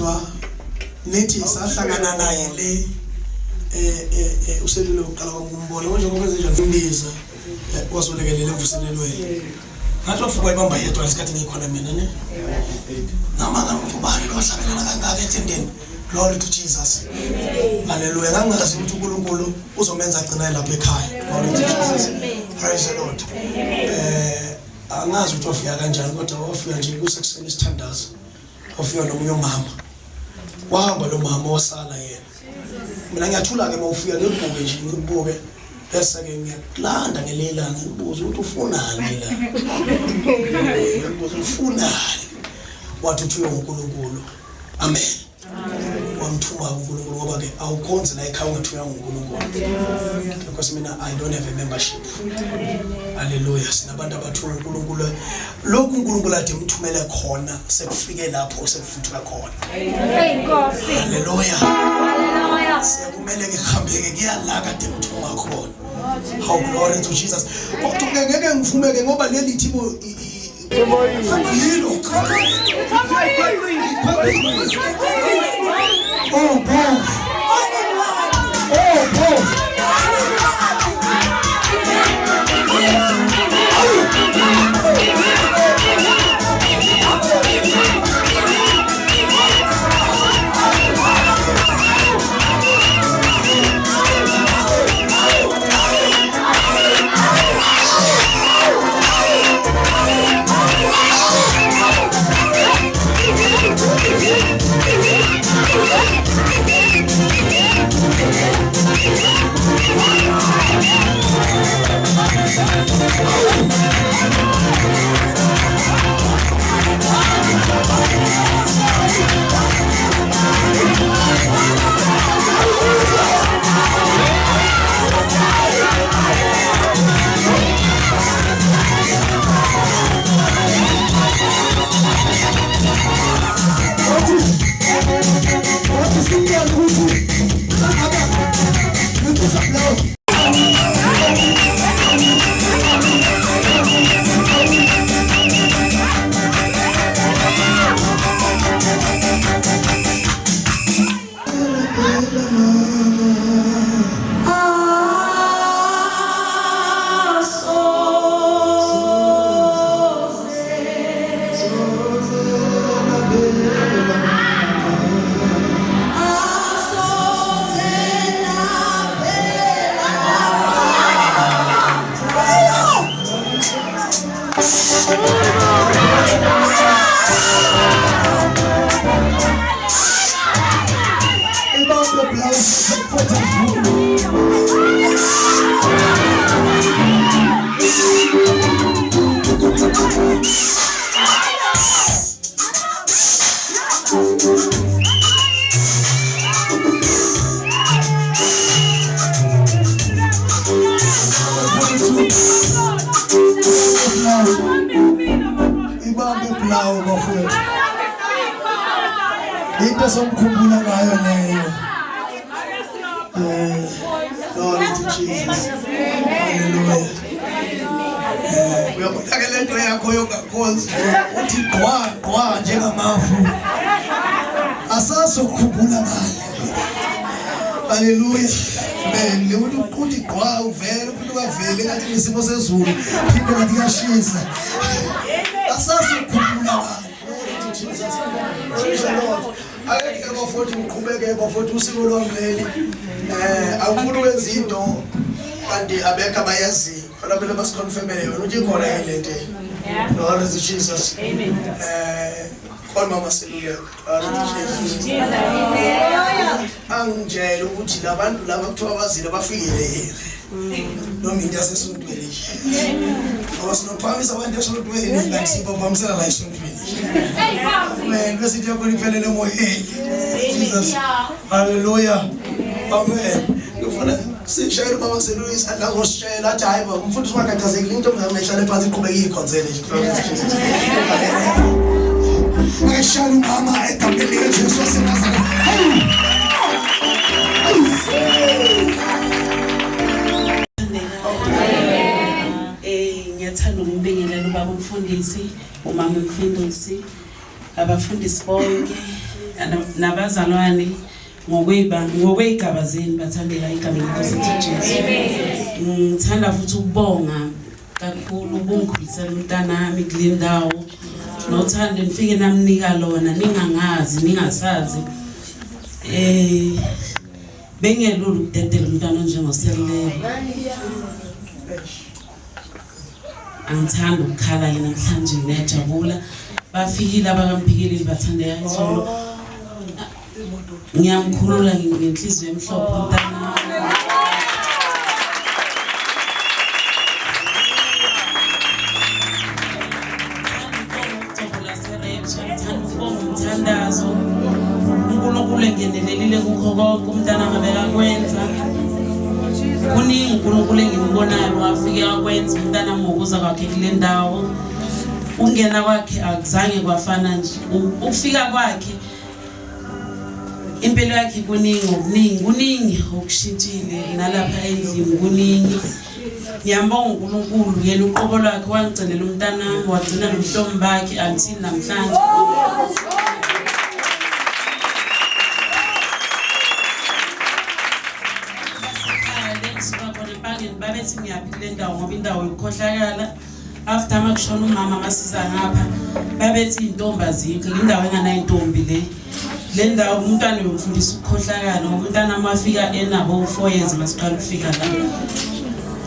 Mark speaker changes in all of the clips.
Speaker 1: kodwa nethi sahlangana naye le uselule uqala ukumbona manje ngoba nje ngimbiza wasolekelela emvuselelweni ngathi wafuka ibamba yedwa isikhathi ngikhona mina ne namanga ngubani lo hlabelana kangaka etendeni glory to Jesus hallelujah ngangazi ukuthi uNkulunkulu uzomenza agcina lapha ekhaya glory to Jesus praise the Lord angazi ukuthi wafika kanjani kodwa wafika nje kusekuseni isithandazo wafika nomunye umama wahamba lo mama wasala yena mina ngiyathula ke mawufika ngebuke nje ngibuke bese ke ngiyakulanda ngelelanga ngibuza ukuthi ufunani la ngibuza ufunani wathi uthi uNkulunkulu amen wamthuma uNkulunkulu ngoba ke awukhonze la ekhaya ungathuya uNkulunkulu because mina I don't have a membership hallelujah sinabantu abathuya uNkulunkulu lokhu uNkulunkulu ade mthumele khona sekufike lapho sekufuthuka khona inkosi hallelujah hallelujah siyakumele ke khambeke kuyala kade mthuma khona how glory to Jesus kodwa ngeke ngivumeke ngoba leli thibo into somkhumbula ngayo leyo glory to Jesus hallelujah uyabona ke lento yakho yongakhonzi uthi gwa njengamafu asasokhumbula ngayo hallelujah le uthi gwa uvele uphinde ukavele ngathi isimo sezulu phinde ngathi kuyashisa asasokhumbula ngayo Ayeke bafuthi uqhubeke bafuthi usiko lwamleli awufuni ukwenza into kanti abekho abayazi khona phela basiconfirmele yona ukuthi ikhona le nto Lord Jesus amen khona mama selule angijela ukuthi labantu laba kuthiwa bazile bafikile yini noma into yasesontweni nje ngoba sinophamisa abantu esontweni ngathi sibaphamisa la esontweni amen bese yakho iphelele emoyeni Jesus hallelujah amen ngifuna sishayela mama selule isandla ngosishela athi hayi baba umfundisi wakhathazekile into mngayihlala phansi iqhubeka iyikhonzele nje Jesus ngishayela mama egameni likaJesu waseNazaretha
Speaker 2: ngiyathanda ukubingelela ubaba umfundisi umama umfundisi abafundisi bonke nabazalwane ngokwey'gaba zenu bathandeka igama lenkosi Jesu. Ngithanda futhi ukubonga kakhulu ukungikhulisela umntanami kule ndawo nothando nifike namnika lona ningangazi ningasazi bengelula ukudedela umntwana onjengoSeluleko. Angithanda ukukhala yena namhlanje ngiyajabula bafikile abakaMphikeli bathandeka izolo. Ngiyamkhulula ngenhliziyo emhlophe umntana. Umthandazo uNkulunkulu engenelelile kukho konke umntana ngabeka kwenza. Kuningi uNkulunkulu engimbonayo wafike wakwenza umntana ngokuza kwakhe kule ndawo. Ungena kwakhe akuzange kwafana nje. Ukufika kwakhe impilo yakhe kuningi okushintshile nalapha endlini kuningi. Ngiyambonga uNkulunkulu yena uqobo lwakhe wangigcinela umntanami wagcina nomhlobo bakhe until namhlanje. Babethi ngiyaphi kule ndawo ngoba indawo yokukhohlakala. After amakushona umama masiza ngapha babethi intombi azikho indawo enganayo intombi le ndawo umntwana uyomfundisa ukukhohlakala umntana mafika enabo 4 years masiqala ukufika la.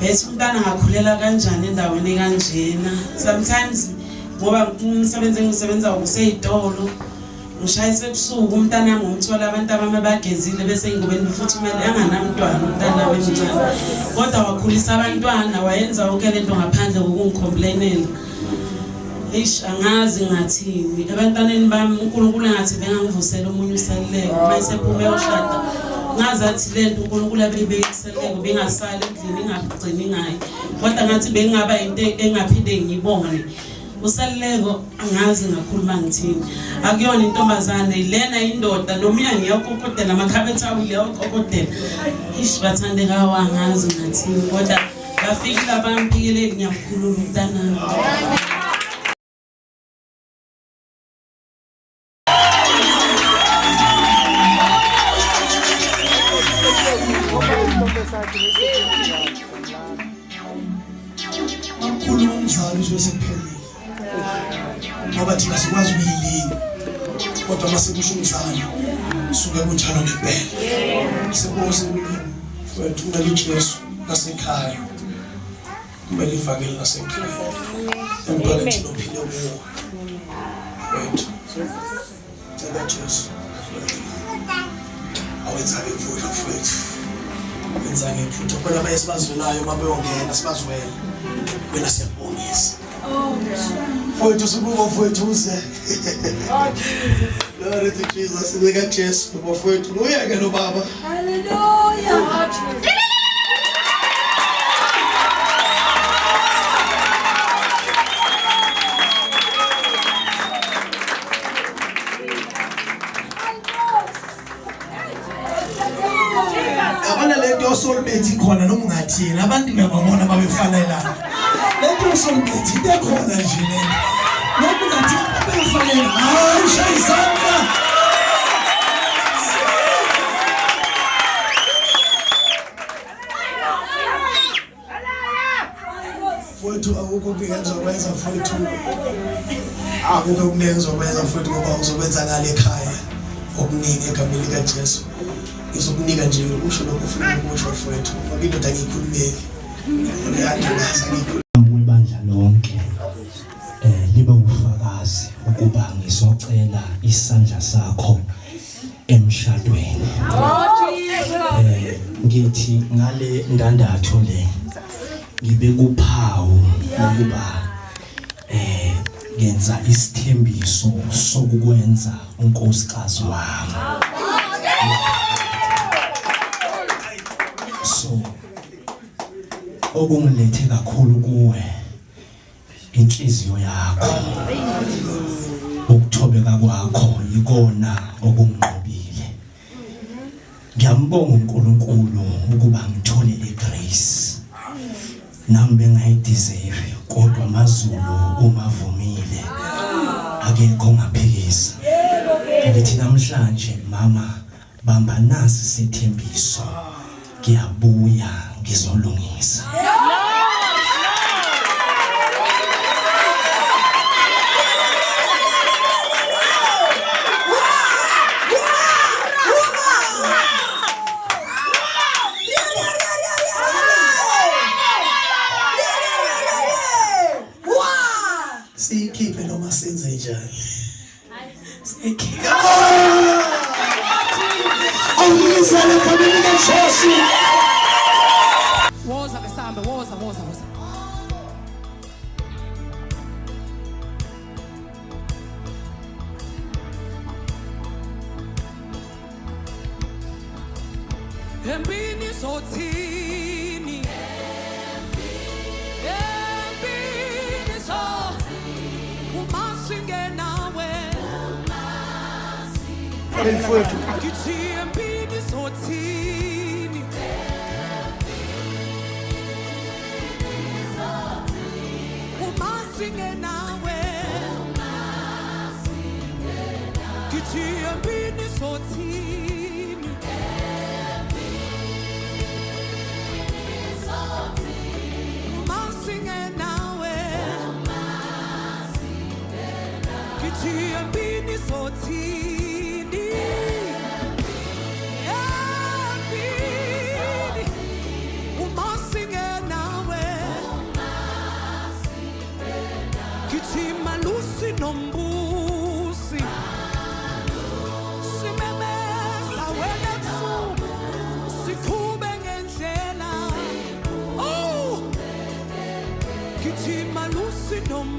Speaker 2: Bese umntana ngakhulela kanjani endaweni kanjena. Sometimes ngoba umsebenzi engisebenza kuseyitolo ngishayise ebusuku umntana ngomthola abantu abame bagezile bese ingobeni futhi kumele anganamntwana umntana wemncane. Kodwa wakhulisa abantwana wayenza konke lento ngaphandle kokungicomplainela. Angazi ngathini ebantwaneni bami uNkulunkulu ngathi bengangivusela omunye uSeluleko mase phume yoshada. Ngazi athi lento uNkulunkulu abeyiseleko bengasali endlini ingagcini ngayi. Kodwa ngathi bengaba into engaphinde ngiyibonge. uSaluleko angazi ngakhuluma ngithini akuyona intombazane lena indoda noma ngiyakokotela amakhabetha awile yakokotela bathandeka wangazi ngathini kodwa bafikile abamphikele ngiyamkhulula umntanami.
Speaker 1: Ukhuluma umzali usephelile ngoba thina sikwazi ukuyilinda kodwa mase kusho umzali suke kunjalo ngempela sibose mfowethu uNalujesu nasekhaya kumele ifakele nasekhaya emphakathini ophile kuwo mfowethu thanda Jesu awenza ngemfundo mfowethu wenza ngemfundo khona bayesibazwelayo mabeyongena sibazwela wena siyabongisa mfowethu sibuka mfowethu uze Glory to Jesus sibeka Jesu mfowethu uyeke lo baba hallelujah soulmate ikhona noma ungathini abantu ngiyababona babefanelana lento soulmate into ekhona nje lento noma ungathini babefanelana hayi shayisana mfowethu akukho ngizokwenza mfowethu akukho ngizokwenza mfowethu ngoba uzokwenza ngale ekhaya okuningi egameni likaJesu izokunika nje usho lokho ufuna ukusho mfowethu ngoba indoda ngiyikhulumeki ngiyangaza
Speaker 3: ibandla lonke libe ufakazi ukuba ngizocela isandla sakho emshadweni ngithi ngale ndandatho le ngibe kuphawu ukuba ngenza isithembiso sokukwenza unkosikazi wami. So okungilethe kakhulu kuwe inhliziyo yakho ukuthobeka kwakho yikona okungiqobile. Ngiyambonga uNkulunkulu ukuba ngithole igrace nami bengayideserve kodwa amazulu umavumile akekho ngaphikisa ngithi namhlanje mama bamba nasi sethembiso ngiyabuya ngizolungisa.
Speaker 1: Sikhiphe noma senze njani. Sikhiphe. Awuyizele family kaJesu.
Speaker 4: Woza besambe, woza. Empini sothini. Empini sothini. Umasinge nawe.
Speaker 1: Mfowethu.
Speaker 4: Kithi empini sothini. Umasinge nawe. Kithi empini sothini. Umasinge nawe. Kithi empini sothini. Empini. Umasinge nawe. Kithi malusi nombusi. Simemeza wena ebusuku. Sikhube ngendlela. Oh! Kithi malusi nombusi.